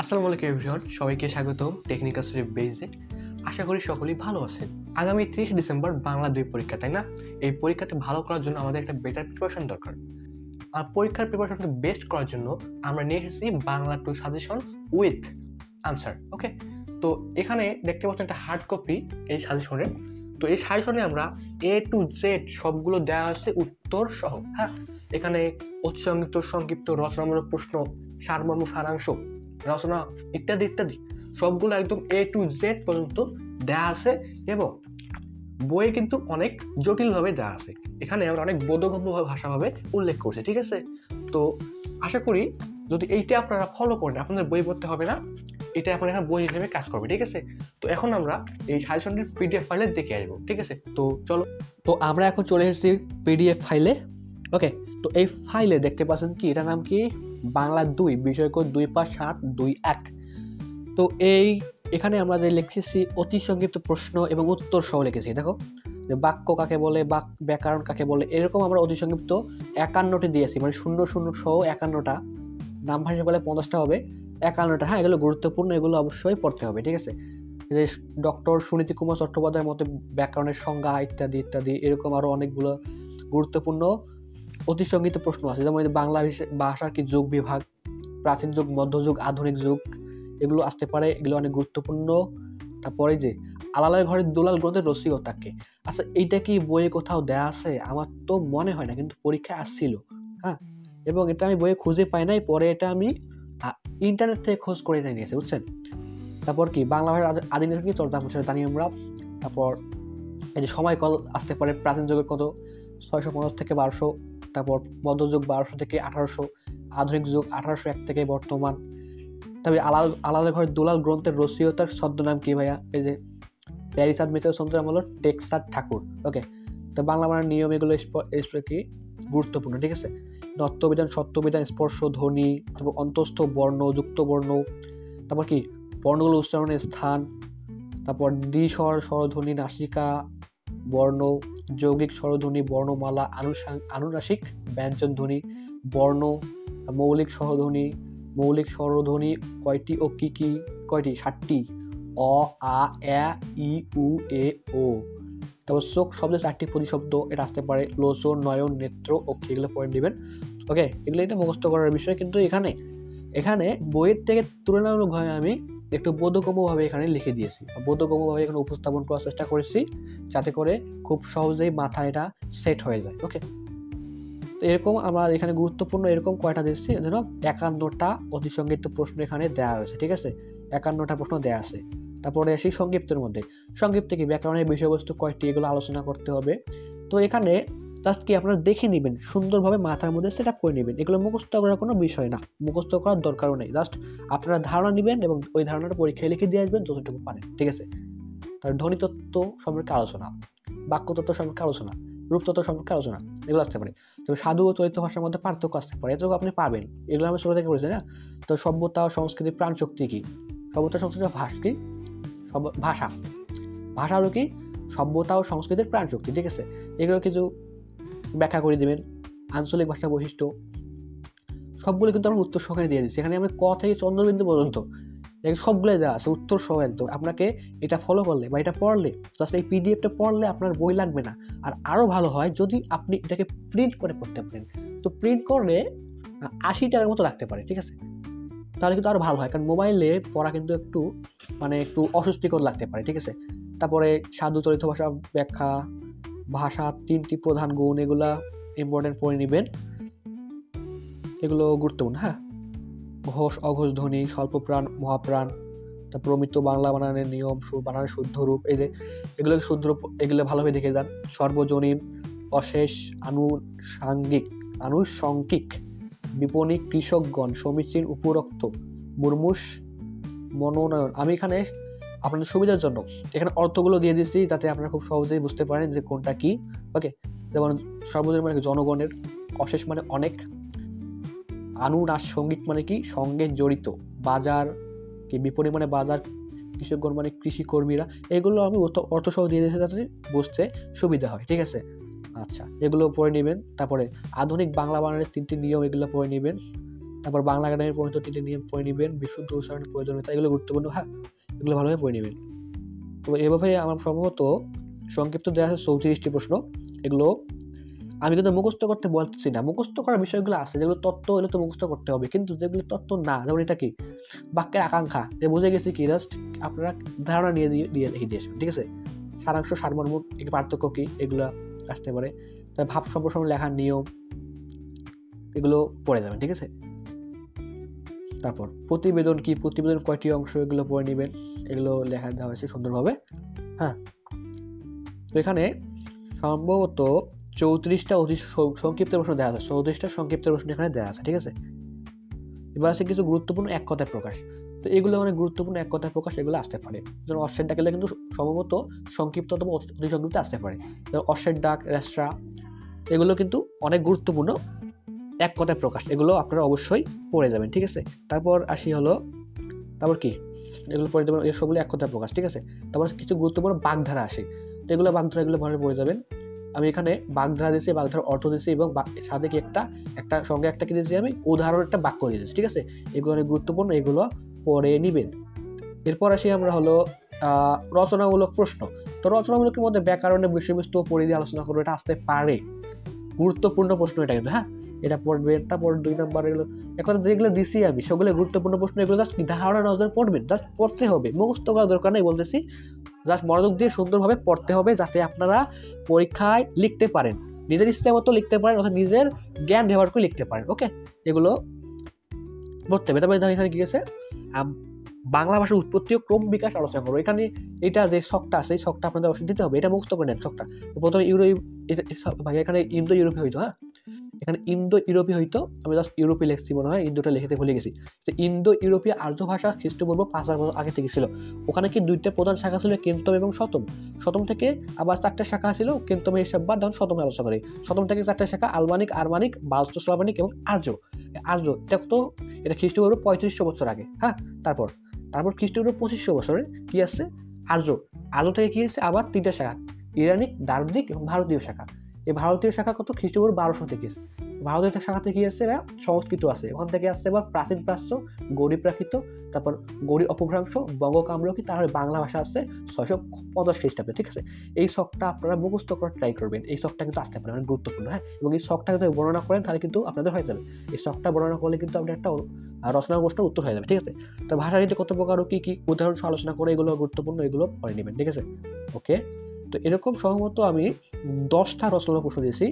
আসসালামু আলাইকুম এভরিওয়ান, সবাইকে স্বাগতম টেকনিক্যাল স্টাডি বেজে। আশা করি সকলেই ভালো আছেন। আগামী 30 ডিসেম্বর বাংলা 2 পরীক্ষা, তাই না? এই পরীক্ষাতে ভালো করার জন্য আমাদের একটা বেটার প্রিপারেশন দরকার। আর পরীক্ষার প্রিপারেশনকে বেস্ট করার জন্য আমরা নিয়ে এসেছি বাংলা 2 সাজেশন উইথ আনসার। ওকে, তো এখানে দেখতে পাচ্ছেন একটা হার্ড কপি এই সাজেশনের। তো এই সাজেশনে আমরা A to Z সবগুলো দেওয়া হয়েছে উত্তর সহ। হ্যাঁ, এখানে অতি সংক্ষিপ্ত, সংক্ষিপ্ত, রচনামূলক প্রশ্ন, সারমর্ম, সারাংশ, রচনা ইত্যাদি ইত্যাদি সবগুলো একদম A to Z পর্যন্ত দেওয়া আছে এবং বইয়ে কিন্তু অনেক জটিলভাবে দেওয়া আছে। এখানে আমরা অনেক বোধগম্য ভাষাভাবে উল্লেখ করছি, ঠিক আছে? তো আশা করি যদি এইটা আপনারা ফলো করেন আপনাদের বই পড়তে হবে না, এটা আপনার এখানে বই হিসেবে কাজ করবে, ঠিক আছে? তো এখন আমরা এই সাজেশনটির পিডিএফ ফাইলে দেখে আসবো, ঠিক আছে? তো চলো, তো আমরা এখন চলে এসেছি পিডিএফ ফাইলে। ওকে, তো এই ফাইলে দেখতে পাচ্ছেন কি, এটার নাম কি, বাংলা 2 বিষয় কোড 25721। তো এখানে আমরা যে লিখেছি অতি সংক্ষিপ্ত প্রশ্ন এবং উত্তর সহ লিখেছি। দেখো যে বাক্য কাকে বলে, ব্যাকরণ কাকে বলে, এরকম আমরা অতি সংক্ষিপ্ত 51টি দিয়েছি, মানে 00 সহ 51টা, নাম্বার হিসেবে বলে 50টা হবে, 51টা। হ্যাঁ, এগুলো গুরুত্বপূর্ণ, এগুলো অবশ্যই পড়তে হবে, ঠিক আছে? যে ডক্টর সুনীতি কুমার চট্টোপাধ্যায়ের মতে ব্যাকরণের সংজ্ঞা ইত্যাদি ইত্যাদি, এরকম আরো অনেকগুলো গুরুত্বপূর্ণ অতি সংক্ষিপ্ত প্রশ্ন আছে। যেমন বাংলা ভাষার কি যুগ বিভাগ, প্রাচীন যুগ, মধ্যযুগ, আধুনিক যুগ, এগুলো আসতে পারে, এগুলো অনেক গুরুত্বপূর্ণ। তারপরে যে আলালের ঘরের দুলাল গ্রন্থের রসিকতাকে, আচ্ছা এইটা কি বইয়ে কোথাও দেয়া আছে? আমার তো মনে হয় না, কিন্তু পরীক্ষায় আসছিল। হ্যাঁ, এবং এটা আমি বইয়ে খুঁজে পাই নাই, পরে এটা আমি ইন্টারনেট থেকে খোঁজ করে নিয়েছি, বুঝছেন? তারপর কি বাংলা ভাষার আদি নিদর্শন কি চলতাম জানি আমরা। তারপর এই যে সময়কাল আসতে পারে, প্রাচীন যুগের কত, 650 থেকে 1200, তারপর মধ্যযুগ 1200 থেকে 1800, আধুনিক যুগ 1801 থেকে বর্তমান। তবে আলালের ঘরের দুলাল গ্রন্থের রসিকতার ছদ্মনাম কি ভাইয়া? এই যে প্যারিচাঁদ মিত্রের ছদ্মনাম হলো টেক্সাট ঠাকুর। ওকে, তো বাংলা বানার নিয়ম এগুলো কি গুরুত্বপূর্ণ, ঠিক আছে? দত্তবিধান, সত্যবিধান, স্পর্শ, ধ্বনি, তারপর অন্তস্থ বর্ণ, যুক্ত বর্ণ, তারপর কি বর্ণগুলো উচ্চারণের স্থান, তারপর দ্বিস্বর স্বরধ্বনি, নাসিকা বর্ণ, যৌগিক স্বরধ্বনি, বর্ণমালা, আনুনাসিক ব্যঞ্জন ধ্বনি, বর্ণ, মৌলিক স্বরধ্বনি কয়টি ও কি কি? কয়টি? 7টি। অ, আ, এ, ই, উ, এ, ও। তারপর চোখ শব্দের 4টি প্রতিশব্দ, এটা আসতে পারে। লোচন, নয়ন, নেত্র, অক্ষি, এগুলো পয়েন্ট দিবেন। ওকে, এগুলো এটা মুখস্থ করার বিষয়, কিন্তু এখানে বইয়ের থেকে তুলনামূলকভাবে আমি একটু বোধগম্যভাবে এখানে লিখে দিয়েছি, বোধগম্যভাবে এখানে উপস্থাপন করার চেষ্টা করেছি, যাতে করে খুব সহজেই মাথায় এটা সেট হয়ে যায়। ওকে, তো এরকম আমরা এখানে গুরুত্বপূর্ণ এরকম কয়টা দিচ্ছি, যেন 51টা অতি সংক্ষিপ্ত প্রশ্ন এখানে দেওয়া হয়েছে, ঠিক আছে? 51টা প্রশ্ন দেওয়া আছে। তারপরে আসি সংক্ষিপ্তের মধ্যে। সংক্ষিপ্তে কি ব্যাকরণের বিষয়বস্তু কয়টি, এগুলো আলোচনা করতে হবে। তো এখানে জাস্ট কি আপনারা দেখে নেবেন, সুন্দরভাবে মাথার মধ্যে সেট আপ করে নেবেন, এগুলো মুখস্থ করার কোনো বিষয় না, মুখস্থ করার দরকারও নেই। জাস্ট আপনারা ধারণা নেবেন এবং ওই ধারণাটা পরীক্ষায় লিখে দিয়ে আসবেন যতটুকু পারেন, ঠিক আছে? তার ধ্বনিতত্ত্ব সম্পর্কে আলোচনা, বাক্যতত্ত্ব সম্পর্কে আলোচনা, রূপতত্ত্ব সম্পর্কে আলোচনা, এগুলো আসতে পারে। তবে সাধু ও চরিত্র ভাষার মধ্যে পার্থক্য আসতে পারে, এটুকু আপনি পাবেন, এগুলো আমি ছোট থেকে বলেছি না? তো সভ্যতা ও সংস্কৃতির প্রাণ শক্তি কি? সভ্যতা সংস্কৃতির ভাষা কি? ভাষা হলো কি? সভ্যতা ও সংস্কৃতির প্রাণ শক্তি, ঠিক আছে? এগুলো কিছু ব্যাখ্যা করে দিবেন। আঞ্চলিক ভাষা বৈশিষ্ট্য, সবগুলো কিন্তু আমরা উত্তর সহকারে দিয়ে দিচ্ছি। এখানে আমি ক থেকে চন্দ্রবিন্দু পর্যন্ত সবগুলোই দেওয়া আছে উত্তর সহ একদম। আপনাকে এটা ফলো করলে বা এটা পড়লে, জাস্ট এই পিডিএফটা পড়লে আপনার বই লাগবে না। আর আরও ভালো হয় যদি আপনি এটাকে প্রিন্ট করে পড়তে পারেন। তো প্রিন্ট করলে 80 টাকার মতো লাগতে পারে, ঠিক আছে? তাহলে কিন্তু আরও ভালো হয়, কারণ মোবাইলে পড়া কিন্তু একটু অস্বস্তিকর লাগতে পারে, ঠিক আছে? তারপরে সাধু চরিত্র ভাষা ব্যাখ্যা, ভাষা 3টি প্রধান গুণ, এগুলা ইম্পর্টেন্ট পড়ে নেবেন, এগুলো গুরুত্বপূর্ণ। হ্যাঁ, ঘোষ, অঘোষ ধ্বনি, স্বল্পপ্রাণ, মহাপ্রাণ, তারপর প্রমিত বাংলা বানানের নিয়ম, বানানের শুদ্ধ রূপ, এই যে এগুলো শুদ্ধ রূপ, এগুলো ভালোভাবে দেখে যান। সর্বজনীন, অশেষ, আনুষঙ্গিক, বিপণী, কৃষকগণ, সমীচীন, উপরোক্ত, মুর্মুষ, মনোনয়ন। আমি এখানে আপনাদের সুবিধার জন্য এখানে অর্থগুলো দিয়ে দিচ্ছি, যাতে আপনারা খুব সহজেই বুঝতে পারেন যে কোনটা কি। ওকে, যেমন সর্বজনীন মানে জনগণের, অশেষ মানে অনেক, আনুষঙ্গিক মানে কি? সঙ্গে জড়িত, বাজার কি? বিপণী মানে বাজার, কৃষকগণ মানে কৃষি কর্মীরা। এগুলো আমি অর্থ সহ দিয়ে দিয়েছি যাতে বুঝতে সুবিধা হয়, ঠিক আছে? আচ্ছা, এগুলো পড়ে নেবেন। তারপরে আধুনিক বাংলা বানানের 3টি নিয়ম, এগুলো পড়ে নেবেন। তারপর বাংলা একাডেমির প্রণীত 3টি নিয়ম পড়ে নেবেন, বিশুদ্ধ উচ্চারণের প্রয়োজনীয়তা, এগুলো গুরুত্বপূর্ণ। হ্যাঁ, এগুলো ভালোভাবে পড়ে নেবেন। তো এভাবে আমার সম্ভবত সংক্ষিপ্ত দেওয়া আছে 34টি প্রশ্ন। এগুলো আমি কিন্তু মুখস্থ করতে বলতেছি না, মুখস্থ করার বিষয়গুলো আছে, যেগুলো তত্ত্ব এগুলো তো মুখস্থ করতে হবে, কিন্তু যেগুলো তত্ত্ব না, যেমন এটা কি বাক্যের আকাঙ্ক্ষা, বুঝে গেছি কি, জাস্ট আপনারা ধারণা নিয়ে লিখে দিয়ে আসবেন, ঠিক আছে। সারাংশ, সারমর্ম, এর পার্থক্য কি, এগুলো আসতে পারে। তাই ভাব সম্প্রসারণ লেখার নিয়ম, এগুলো পড়ে যাবেন, ঠিক আছে। তারপর প্রতিবেদন কি, প্রতিবেদন কয়টি অংশ, এগুলো পড়ে নেবেন, এগুলো লেখা দেওয়া হয়েছে সুন্দরভাবে। হ্যাঁ, তো এখানে সম্ভবত 34টা অতি সংক্ষিপ্ত প্রশ্ন দেওয়া আছে, 34টা সংক্ষিপ্ত প্রশ্ন এখানে দেওয়া আছে, ঠিক আছে। এবার আছে কিছু গুরুত্বপূর্ণ এক কথায় প্রকাশ। তো এগুলো অনেক গুরুত্বপূর্ণ এক কথায় প্রকাশ, এগুলো আসতে পারে। যেমন অশ্বের ডাক, এগুলো কিন্তু সম্ভবত সংক্ষিপ্ত অথবা অতি সংক্ষিপ্ত আসতে পারে। যেমন অশ্বের ডাক, রেস্ট্রা, এগুলো কিন্তু অনেক গুরুত্বপূর্ণ এক কথায় প্রকাশ, এগুলো আপনারা অবশ্যই পড়ে যাবেন, ঠিক আছে। তারপর আসি হলো, তারপর কি, এগুলো পড়ে যাবেন, এর সবগুলো এক কথায় প্রকাশ, ঠিক আছে। তারপর কিছু গুরুত্বপূর্ণ বাগধারা আসে, তো এগুলো বাগধারা, এগুলো ভালো পড়ে যাবেন। আমি এখানে বাগধারা দিয়েছি, বাগধারার অর্থ দিয়েছি, এবং সাথে কি একটা সঙ্গে একটা কি দিয়েছি, আমি উদাহরণ একটা বাক্য দিয়েছি, ঠিক আছে। এগুলো অনেক গুরুত্বপূর্ণ, এগুলো পড়ে নিবেন। এরপর আসি আমরা হলো রচনামূলক প্রশ্ন। তো রচনামূলকের মধ্যে ব্যাকরণের বিষয়বস্তু পড়ে দিয়ে আলোচনা করবো, এটা আসতে পারে, গুরুত্বপূর্ণ প্রশ্ন এটা কিন্তু। হ্যাঁ, এটা পড়বেন। তারপর 2 নম্বর, এগুলো এখন যেগুলো দিছি আমি সেগুলো গুরুত্বপূর্ণ প্রশ্ন, এগুলো জাস্ট ধারণা নজর পড়বেন, জাস্ট পড়তে হবে, মুখস্থ করার দরকার নেই বলতেছি, জাস্ট মনোযোগ দিয়ে সুন্দরভাবে পড়তে হবে, যাতে আপনারা পরীক্ষায় লিখতে পারেন, নিজের ইচ্ছা মতো লিখতে পারেন, অর্থাৎ নিজের জ্ঞান ব্যবহার করে লিখতে পারেন। ওকে, এগুলো পড়তে হবে। তবে এখানে কি আছে, বাংলা ভাষার উৎপত্তি ও ক্রম বিকাশ আলোচনা করবো। এখানে এটা যে শখটা আছে, এই শখটা আপনাদের অবশ্যই দিতে হবে, এটা মুখস্থ করে নেন শখটা। প্রথমে এখানে ইন্দো ইউরোপীয় হইতো। হ্যাঁ, এখানে ইন্দো ইউরোপীয় হইতো, আমি জাস্ট ইউরোপীয় লিখছি মনে হয়, ইন্দোটা লিখতে ভুলে গেছি। ইন্দো ইউরোপীয় আর্য ভাষা খ্রিস্টপূর্ব 5000 বছর আগে থেকে ছিল। ওখানে কি 2টা প্রধান শাখা ছিল, কেন্তম এবং শতম। শতম থেকে আবার 4টা শাখা ছিল, কেন্তমের হিসাব বাদ যখন শতমে আলোচনা করি। শতম থেকে 4টা শাখা, আলবানিক, আরমানিক, বাল্টো স্লাভানিক এবং আর্য। এটা খ্রিস্টপূর্ব 3500 বছর আগে। হ্যাঁ, তারপর খ্রিস্টপূর্ব 2500 বছরে কি আসছে, আর্য থেকে কি হয়েছে আবার 3টা শাখা, ইরানিক, দার্দিক এবং ভারতীয় শাখা। এই ভারতীয় শাখা কত, খ্রিস্টপূর্ব 1200 থেকে। ভারতীয় শাখাতে কি আছে, সংস্কৃত আছে, ওখান থেকে আসছে এবার প্রাচীন প্রাচ্য, গৌরী প্রাকৃত, তারপর গৌরী অপভ্রংশ, বঙ্গকামরকি, তারপরে বাংলা ভাষা আসছে 650 খ্রিস্টাব্দে, ঠিক আছে। এই শখটা আপনারা মুখস্থ করার ট্রাই করবেন, এই শখটা কিন্তু আসতে পারে, অনেক গুরুত্বপূর্ণ। হ্যাঁ, এবং এই শখটা যদি বর্ণনা করেন তাহলে কিন্তু আপনাদের হয়ে যাবে, এই শখটা বর্ণনা করলে কিন্তু আপনার একটা রচনা প্রশ্নের উত্তর হয়ে যাবে, ঠিক আছে। তো ভাষারীতি কত প্রকার ও কি কি উদাহরণ আলোচনা করে, এগুলো গুরুত্বপূর্ণ, এগুলো পড়ে নেবেন, ঠিক আছে। ওকে, তো এরকম সম্ভবত আমি 10টা রচনা প্রশ্ন দিয়েছি।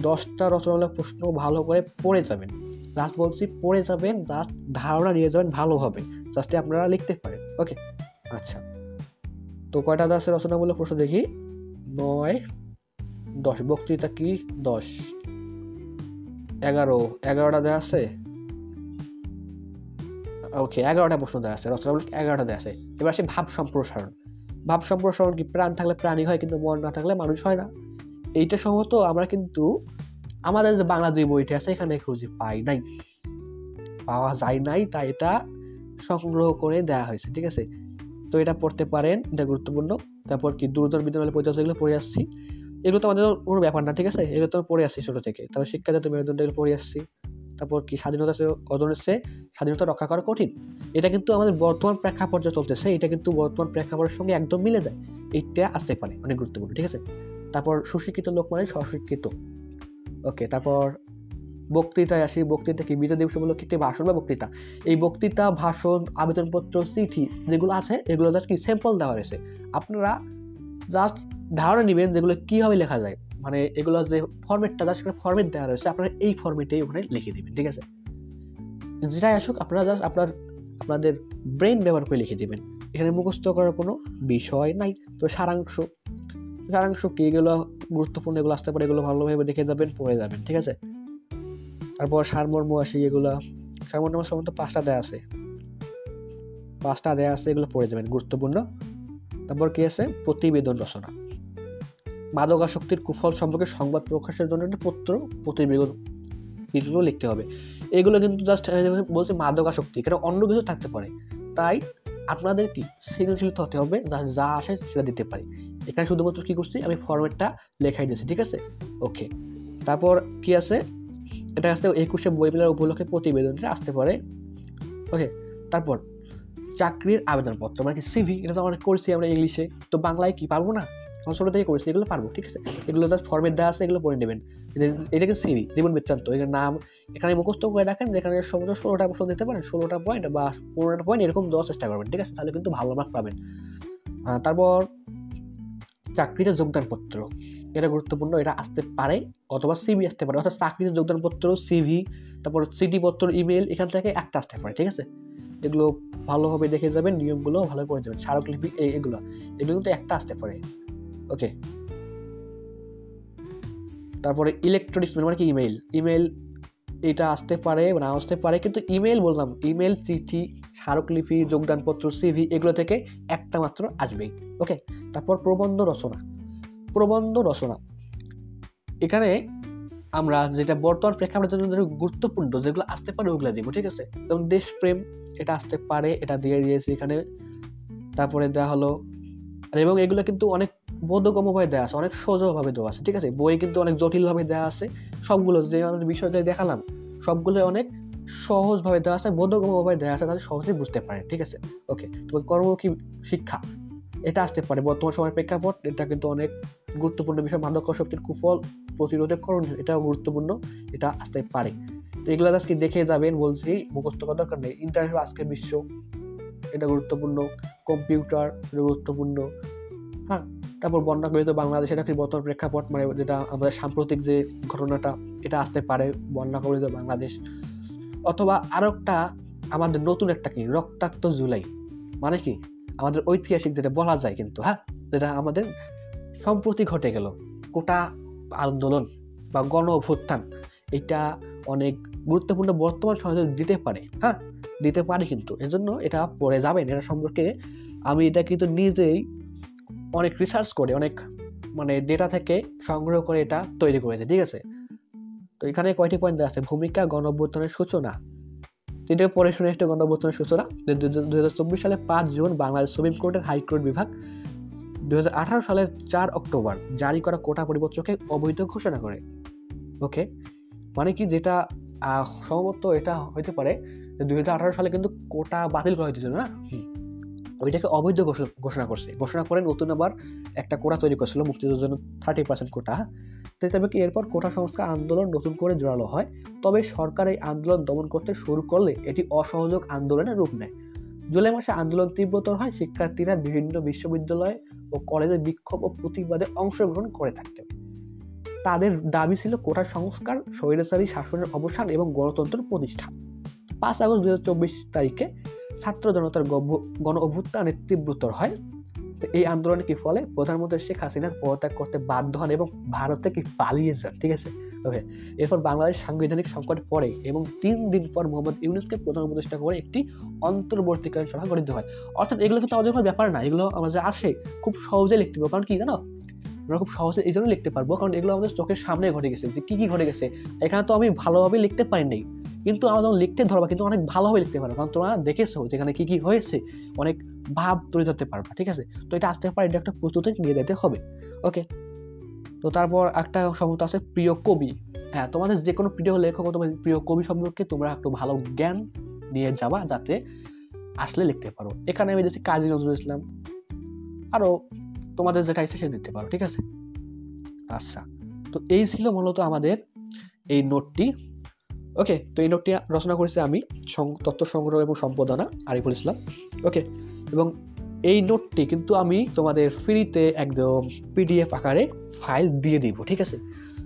10টা রচনামূলক প্রশ্ন ভালো করে পড়ে যাবেন, জাস্ট বলছি পড়ে যাবেন, জাস্ট ধারণা নিয়ে যাবেন ভালোভাবে, জাস্ট আপনারা লিখতে পারেন। ওকে, আচ্ছা, তো কয়টা আছে রচনামূলক প্রশ্ন দেখি, 9, 10, বক্তৃতা কি 10, 11টা দেওয়া আছে। ওকে, 11টা প্রশ্ন দেওয়া আছে, রচনামূলক 11টা দেওয়া আছে। এবার আসে ভাব সম্প্রসারণ। ভাব সম্প্রসারণ কি, প্রাণ থাকলে প্রাণী হয়, কিন্তু মন না থাকলে মানুষ হয় না। এইটা সম্ভবত আমরা কিন্তু আমাদের যে বাংলা 2 বইটা আছে এখানে খুঁজে পাওয়া যায় নাই, তাই এটা সংগ্রহ করে দেওয়া হয়েছে, ঠিক আছে। তো এটা পড়তে পারেন, এটা গুরুত্বপূর্ণ। তারপর কি, দুর্যোধন বিদ্যালয় পরিচয়, এগুলো পড়ে আসছি, এগুলো তো আমাদের কোনো ব্যাপার না, ঠিক আছে, এগুলো তো পড়ে আসছি ছোটো থেকে। তারপর শিক্ষাজাত মেরুদণ্ড, এগুলো পড়ে আসছি। তারপর কি, স্বাধীনতা অর্জনের চেয়ে স্বাধীনতা রক্ষা করা কঠিন, এটা কিন্তু আমাদের বর্তমান প্রেক্ষাপট যা চলতেছে, এটা কিন্তু বর্তমান প্রেক্ষাপটের সঙ্গে একদম মিলে যায়, এইটা আসতে পারে, অনেক গুরুত্বপূর্ণ, ঠিক আছে। তারপর সুশিক্ষিত লোক মানে স্বশিক্ষিত। ওকে, তারপর বক্তৃতায় আসি। বক্তৃতা কি, বিজয় দিবস উপলক্ষে একটি ভাষণ বা বক্তৃতা। এই বক্তৃতা, ভাষণ, আবেদনপত্র, চিঠি যেগুলো আছে, এগুলো জাস্ট কি স্যাম্পল দেওয়া রয়েছে, আপনারা জাস্ট ধারণা নেবেন যেগুলো কীভাবে লেখা যায়, মানে এগুলো যে ফরম্যাটটা জাস্ট একটা ফরম্যাট দেওয়া রয়েছে, আপনারা এই ফরম্যাটেই ওখানে লিখে দেবেন, ঠিক আছে। যেটাই আসুক আপনারা জাস্ট আপনাদের ব্রেন ব্যবহার করে লিখে দেবেন, এখানে মুখস্থ করার কোনো বিষয় নাই। তো সারাংশ কি, এগুলো গুরুত্বপূর্ণ, এগুলো আসতে পারে, এগুলো ভালোভাবে দেখে যাবেন, পড়ে যাবেন, ঠিক আছে। তারপর সারমর্ম আসি। সারমর্ম সম্বন্ধে 5টা দেওয়া আছে, এগুলো পড়ে যাবেন, গুরুত্বপূর্ণ। তারপর কি আছে, প্রতিবেদন রচনা। মাদকাসক্তির কুফল সম্পর্কে সংবাদ প্রকাশের জন্য একটা প্রতিবেদন লিখতে হবে। এগুলো কিন্তু জাস্ট বলছে মাদকাসক্তি, এটা অন্য কিছু থাকতে পারে, তাই আপনাদের কি সৃজনশীলতা হতে হবে, যা আসে সেটা দিতে পারি। এখানে শুধুমাত্র কি করছি, আমি ফরম্যাটটা লেখাই দিয়েছি, ঠিক আছে। ওকে, তারপর কি আছে, এটা আসতে 21শে বই মেলার উপলক্ষে প্রতিবেদনটা আসতে পারে। ওকে, তারপর চাকরির আবেদনপত্র মানে কি সিভি, এটা তো আমরা করছি আমরা ইংলিশে, তো বাংলায় কি পারবো না? আমরা ছোটো থেকে করেছি, এগুলো পারবো, ঠিক আছে। এগুলো তার ফর্মেট দেওয়া আছে, এগুলো পড়ে নেবেন। এটাকে সিভি, জীবন বৃত্তান্ত, এখানে নাম এখানে মুখস্থ করে রাখেন, যেখানে সমস্ত 16টা প্রশ্ন দিতে পারেন, 16টা পয়েন্ট বা 15টা পয়েন্ট এরকম দেওয়ার চেষ্টা করবেন, ঠিক আছে, তাহলে কিন্তু ভালো মার্ক পাবেন। তারপর চাকরিতে যোগদানপত্র, এটা গুরুত্বপূর্ণ, এটা আসতে পারে অথবা সিভি আসতে পারে, অর্থাৎ চাকরিতে যোগদানপত্র, সিভি, তারপর চিঠিপত্র, ইমেল, এখান থেকে একটা আসতে পারে, ঠিক আছে। এগুলো ভালোভাবে দেখে যাবেন, নিয়মগুলো ভালো করে যাবেন, স্মারকলিপি এগুলো কিন্তু একটা আসতে পারে। ওকে, তারপরে ইলেকট্রনিক্স মেল মানে কি ইমেল এটা আসতে পারে না আসতে পারে, কিন্তু ইমেল বললাম, ইমেল, চিঠি, স্মারকলিপি, যোগদানপত্র, সিভি এগুলো থেকে একটা মাত্র আসবেই। ওকে, তারপর প্রবন্ধ রচনা, এখানে আমরা যেটা বর্তমান প্রেক্ষাপটের জন্য গুরুত্বপূর্ণ যেগুলো আসতে পারে ওগুলো দিব, ঠিক আছে। যেমন দেশপ্রেম, এটা আসতে পারে, এটা দিয়েছি এখানে। তারপরে দেওয়া হলো, এবং এগুলো কিন্তু অনেক বোধগম্যভাবে দেওয়া আছে, অনেক সহজভাবে দেওয়া আছে, ঠিক আছে। বই কিন্তু অনেক জটিলভাবে দেওয়া আছে, সবগুলো যে আমাদের বিষয়টা দেখালাম সবগুলো অনেক সহজভাবে দেওয়া আছে, বোধগম্যভাবে দেওয়া আছে, তাদের সহজেই বুঝতে পারে, ঠিক আছে। ওকে, তবে কর্মমুখী শিক্ষা, এটা আসতে পারে বর্তমান সময়ের প্রেক্ষাপট, এটা কিন্তু অনেক গুরুত্বপূর্ণ বিষয়। মাদক শক্তির কুফল প্রতিরোধে করণীয়, এটাও গুরুত্বপূর্ণ, এটা আসতে পারে। তো এগুলো আজকে দেখে যাবেন, বলছি মুখস্থ করার দরকার নেই। ইন্টারনেট আজকের বিশ্ব, এটা গুরুত্বপূর্ণ। কম্পিউটার, এটা গুরুত্বপূর্ণ। হ্যাঁ, তারপর বন্যা কবলিত বাংলাদেশ, এটা কি বর্তমান প্রেক্ষাপট, মানে যেটা আমাদের সাম্প্রতিক যে ঘটনাটা, এটা আসতে পারে বন্যা কবলিত বাংলাদেশ। অথবা আরো একটা আমাদের নতুন একটা কি রক্তাক্ত জুলাই, মানে কি আমাদের ঐতিহাসিক যেটা বলা যায় কিন্তু, হ্যাঁ, যেটা আমাদের সম্প্রতি ঘটে গেল, কোটা আন্দোলন বা গণ অভ্যুত্থান, এটা অনেক গুরুত্বপূর্ণ বর্তমান সমাজে দিতে পারে, হ্যাঁ দিতে পারে, কিন্তু এজন্য এটা পড়ে যাবেন। এটা সম্পর্কে আমি এটা কিন্তু নিজেই অনেক রিসার্চ করে, অনেক মানে ডেটা থেকে সংগ্রহ করে এটা তৈরি করেছে, ঠিক আছে। তো এখানে কয়টি পয়েন্ট দেওয়া আছে? ভূমিকা, গণ অভ্যুত্থানের সূচনা, এটা পরে শুনে একটা গণ অভ্যুত্থানের সূচনা 2024 সালে 5 জুন বাংলাদেশ সুপ্রিম কোর্টের হাইকোর্ট বিভাগ 2018 সালের 4 অক্টোবর জারি করা কোটা পরিপত্রকে অবৈধ ঘোষণা করে। ওকে, মানে কি যেটা সম্ভবত এটা হইতে পারে যে 2018 সালে কিন্তু কোটা বাতিল করা হয়েছিল না, ওইটাকে অবৈধ ঘোষণা করে নতুন আবার একটা কোটা তৈরি করছিল মুক্তিযুদ্ধের জন্য 30% কোটা। তবে কি এরপর কোটা সংস্কার আন্দোলন নতুন করে জোরালো হয়, তবে সরকার এই আন্দোলন দমন করতে শুরু করলে এটি অসহযোগ আন্দোলনের রূপ নেয়। জুলাই মাসে আন্দোলন তীব্রতর হয়, শিক্ষার্থীরা বিভিন্ন বিশ্ববিদ্যালয় ও কলেজে বিক্ষোভ ও প্রতিবাদে অংশগ্রহণ করে থাকতেন। তাদের দাবি ছিল কোটা সংস্কার, স্বৈরাচারী শাসনের অবসান এবং গণতন্ত্র প্রতিষ্ঠা। 5 আগস্ট 2024 তারিখে ছাত্র জনতার গণ অভ্যুত্থানের তীব্রতর হয়। এই আন্দোলনে কি ফলে প্রধানমন্ত্রী শেখ হাসিনার পদত্যাগ করতে বাধ্য হন এবং ভারত থেকে পালিয়ে যান, ঠিক আছে। ওকে, এরপর বাংলাদেশ সাংবিধানিক সংকটে পড়ে এবং 3 দিন পর মোহাম্মদ ইউনূসকে প্রধান উপদেষ্টা করে একটি অন্তর্বর্তীকালীন সরকার গঠিত হয়। অর্থাৎ এগুলো কিন্তু আমাদের কোনো ব্যাপার না, এগুলো আমাদের আসে খুব সহজে লিখতে পারবো। কারণ কি জানো, আমরা খুব সহজে এই জন্য লিখতে পারবো কারণ এগুলো আমাদের চোখের সামনে ঘটে গেছে, যে কি ঘটে গেছে। এখানে তো আমি ভালোভাবে লিখতে পারি নাই, কিন্তু আমরা যখন লিখতে ধরবা কিন্তু অনেক ভালোভাবে লিখতে পারবো, কারণ তোমরা দেখেছো যেখানে কি হয়েছে, অনেক ভাব তুলে ধরতে পারবা, ঠিক আছে। তো এটা আসতে পারে, এটা একটা প্রস্তুতি নিয়ে যেতে হবে। ওকে, তো তারপর একটা শব্দ আছে প্রিয় কবি। হ্যাঁ, তোমাদের যে কোনো প্রিয় লেখক, তোমাদের প্রিয় কবি সম্পর্কে তোমরা একটু ভালো জ্ঞান নিয়ে যাবা, যাতে আসলে লিখতে পারো। এখানে আমি দেখছি কাজী নজরুল ইসলাম, আরো তোমাদের যেটা ইচ্ছে সেটা দিতে পারো, ঠিক আছে। আচ্ছা, তো এই ছিল মূলত আমাদের এই নোটটি। ওকে, তো এই নোটটি রচনা করেছি আমি, তথ্য সংগ্রহ এবং সম্পাদনা আরিফুল ইসলাম। ওকে, এবং এই নোটটি কিন্তু আমি তোমাদের ফ্রিতে একদম পিডিএফ আকারে ফাইল দিয়ে দিব, ঠিক আছে।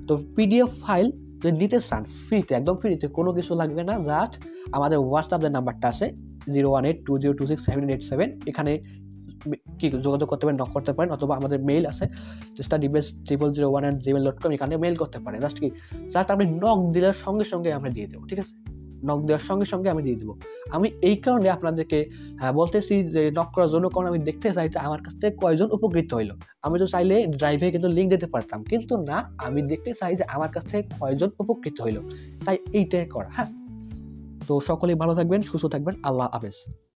তো পিডিএফ ফাইল যদি নিতে চান ফ্রিতে, একদম ফ্রিতে, কোনো কিছু লাগবে না, জাস্ট আমাদের হোয়াটসঅ্যাপ যে নাম্বারটা আছে 01820267987, এখানে কি যোগাযোগ করতে পারেন, নক করতে পারেন, অথবা আমাদের মেইল আছে studybasedribble01@gmail.com, এখানে মেইল করতে পারেন। জাস্ট আপনি নক দেওয়ার সঙ্গে সঙ্গে আমরা দিয়ে দেবো, ঠিক আছে। নক দেওয়ার সঙ্গে সঙ্গে আমি দিয়ে দেবো। আমি এই কারণে আপনাদেরকে বলতেছি যে নক করার জন্য, কারণ আমি দেখতে চাই যে আমার কাছ থেকে কয়জন উপকৃত হইলো। আমি তো চাইলে ড্রাইভে কিন্তু লিঙ্ক দিতে পারতাম, কিন্তু না, আমি দেখতে চাই যে আমার কাছ থেকে কয়জন উপকৃত হইলো, তাই এইটাই করা। হ্যাঁ, তো সকলেই ভালো থাকবেন, সুস্থ থাকবেন, আল্লাহ হাফেজ।